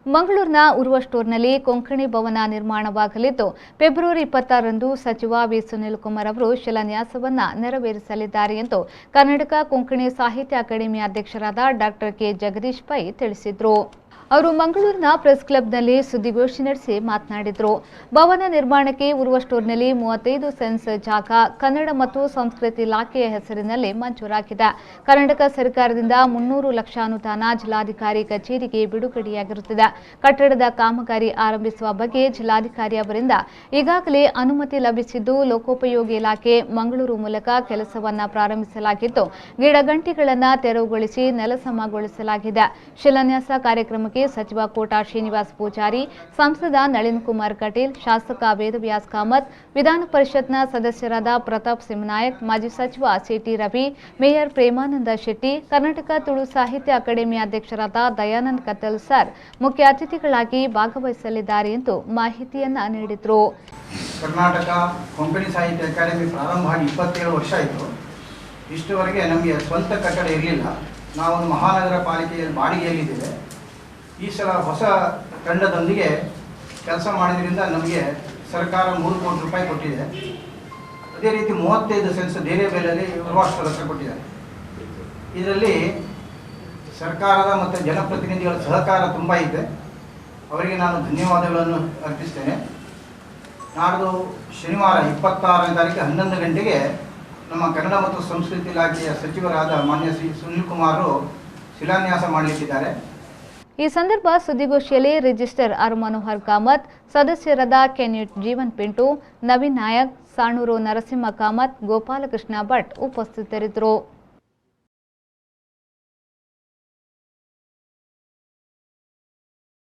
ಮಂಗಳೂರಿನ ಉರ್ವ ಸ್ಟೋರ್ನಲ್ಲಿ ಕೊಂಕಣಿ ಭವನ ನಿರ್ಮಾಣವಾಗಲಿದ್ದು ಫೆಬ್ರವರಿ 26ರಂದು ಸಚಿವ ವಿ ಸುನೀಲ್ ಕುಮಾರ್ ಅವರು ಶಿಲಾನ್ಯಾಸವನ್ನು ನೆರವೇರಿಸಲಿದ್ದಾರೆ ಎಂದು ಕರ್ನಾಟಕ ಕೊಂಕಣಿ ಸಾಹಿತ್ಯ ಅಕಾಡೆಮಿ ಅಧ್ಯಕ್ಷರಾದ ಡಾಕ್ಟರ್ ಕೆ ಜಗದೀಶ್ ಪೈ ತಿಳಿಸಿದರು. ಅವರು ಮಂಗಳೂರಿನ ಪ್ರೆಸ್ ಕ್ಲಬ್ನಲ್ಲಿ ಸುದ್ದಿಗೋಷ್ಠಿ ನಡೆಸಿ ಮಾತನಾಡಿದರು. ಭವನ ನಿರ್ಮಾಣಕ್ಕೆ ಉರ್ವ ಸ್ಟೋರ್ನಲ್ಲಿ 35 ಸೆನ್ಸ್ ಜಾಗ ಕನ್ನಡ ಮತ್ತು ಸಂಸ್ಕೃತಿ ಇಲಾಖೆಯ ಹೆಸರಿನಲ್ಲಿ ಮಂಜೂರಾಗಿದೆ. ಕರ್ನಾಟಕ ಸರ್ಕಾರದಿಂದ 300 ಲಕ್ಷ ಅನುದಾನ ಜಿಲ್ಲಾಧಿಕಾರಿ ಕಚೇರಿಗೆ ಬಿಡುಗಡೆಯಾಗಿರುತ್ತದೆ. ಕಟ್ಟಡದ ಕಾಮಗಾರಿ ಆರಂಭಿಸುವ ಬಗ್ಗೆ ಜಿಲ್ಲಾಧಿಕಾರಿ ಅವರಿಂದ ಈಗಾಗಲೇ ಅನುಮತಿ ಲಭಿಸಿದ್ದು, ಲೋಕೋಪಯೋಗಿ ಇಲಾಖೆ ಮಂಗಳೂರು ಮೂಲಕ ಕೆಲಸವನ್ನು ಪ್ರಾರಂಭಿಸಲಾಗಿದ್ದು, ಗಿಡಗಂಟಿಗಳನ್ನು ತೆರವುಗೊಳಿಸಿ ನೆಲಸಮಗೊಳಿಸಲಾಗಿದೆ. ಶಿಲಾನ್ಯಾಸ ಕಾರ್ಯಕ್ರಮಕ್ಕೆ ಸಚಿವ ಕೋಟಾ ಶ್ರೀನಿವಾಸ್ ಪೂಜಾರಿ, ಸಂಸದ ನಳಿನ್ ಕುಮಾರ್ ಕಟೀಲ್, ಶಾಸಕ ವೇದವ್ಯಾಸ್ ಕಾಮತ್, ವಿಧಾನ ಪರಿಷತ್ನ ಸದಸ್ಯರಾದ ಪ್ರತಾಪ್ ಸಿಂಹನಾಯಕ್, ಮಾಜಿ ಸಚಿವ ಸಿಟಿ ರವಿ, ಮೇಯರ್ ಪ್ರೇಮಾನಂದ ಶೆಟ್ಟಿ, ಕರ್ನಾಟಕ ತುಳು ಸಾಹಿತ್ಯ ಅಕಾಡೆಮಿ ಅಧ್ಯಕ್ಷರಾದ ದಯಾನಂದ್ ಕತ್ತಲ್ ಸರ್ ಮುಖ್ಯ ಅತಿಥಿಗಳಾಗಿ ಭಾಗವಹಿಸಲಿದ್ದಾರೆ ಎಂದು ಮಾಹಿತಿಯನ್ನ ನೀಡಿದರು. ಕರ್ನಾಟಕ ಕೊಂಕಣಿ ಸಾಹಿತ್ಯ ಅಕಾಡೆಮಿ ಪ್ರಾರಂಭ ಆಗಿ 27 ವರ್ಷ ಆಯಿತು. ಇಷ್ಟುವರೆಗೆ ನಮಗೆ ಸ್ವಂತ ಕಟ್ಟಡ ಇರಲಿಲ್ಲ. ನಾವು ಮಹಾನಗರ ಪಾಲಿಕೆಯಲ್ಲಿ ಬಾಡಿಗೆಯಲ್ಲಿದ್ದೇವೆ. ಈ ಸಲ ಹೊಸ ತಂಡದೊಂದಿಗೆ ಕೆಲಸ ಮಾಡಿದ್ರಿಂದ ನಮಗೆ ಸರ್ಕಾರ 3 ಕೋಟಿ ರೂಪಾಯಿ ಕೊಟ್ಟಿದೆ. ಅದೇ ರೀತಿ 35 ಸೆನ್ಸ್ ಬೇರೆ ಬೇಲೆಯಲ್ಲಿ ಉರ್ವಾಸ್ಟರ್ ಹತ್ರ ಕೊಟ್ಟಿದ್ದಾರೆ. ಇದರಲ್ಲಿ ಸರ್ಕಾರದ ಮತ್ತು ಜನಪ್ರತಿನಿಧಿಗಳ ಸಹಕಾರ ತುಂಬ ಇದೆ. ಅವರಿಗೆ ನಾನು ಧನ್ಯವಾದಗಳನ್ನು ಅರ್ಪಿಸ್ತೇನೆ. ನಾಡ್ದು ಶನಿವಾರ 26ನೇ ತಾರೀಕು 11 ಗಂಟೆಗೆ ನಮ್ಮ ಕನ್ನಡ ಮತ್ತು ಸಂಸ್ಕೃತಿ ಇಲಾಖೆಯ ಸಚಿವರಾದ ಮಾನ್ಯ ಶ್ರೀ ಸುನೀಲ್ ಕುಮಾರ್ ಶಿಲಾನ್ಯಾಸ ಮಾಡಲಿಕ್ಕಿದ್ದಾರೆ. ಈ ಸಂದರ್ಭ ಸುದ್ದಿಗೋಷ್ಠಿಯಲ್ಲಿ ರಿಜಿಸ್ಟರ್ ಆರ್ ಮನೋಹರ್ ಕಾಮತ್, ಸದಸ್ಯರಾದ ಕೆನ್ಯೂಟ್ ಜೀವನ್ ಪಿಂಟು, ನವೀನ್ ನಾಯಕ್, ಸಾಣೂರು ನರಸಿಂಹ ಕಾಮತ್, ಗೋಪಾಲಕೃಷ್ಣ ಭಟ್ ಉಪಸ್ಥಿತರಿದ್ದರು.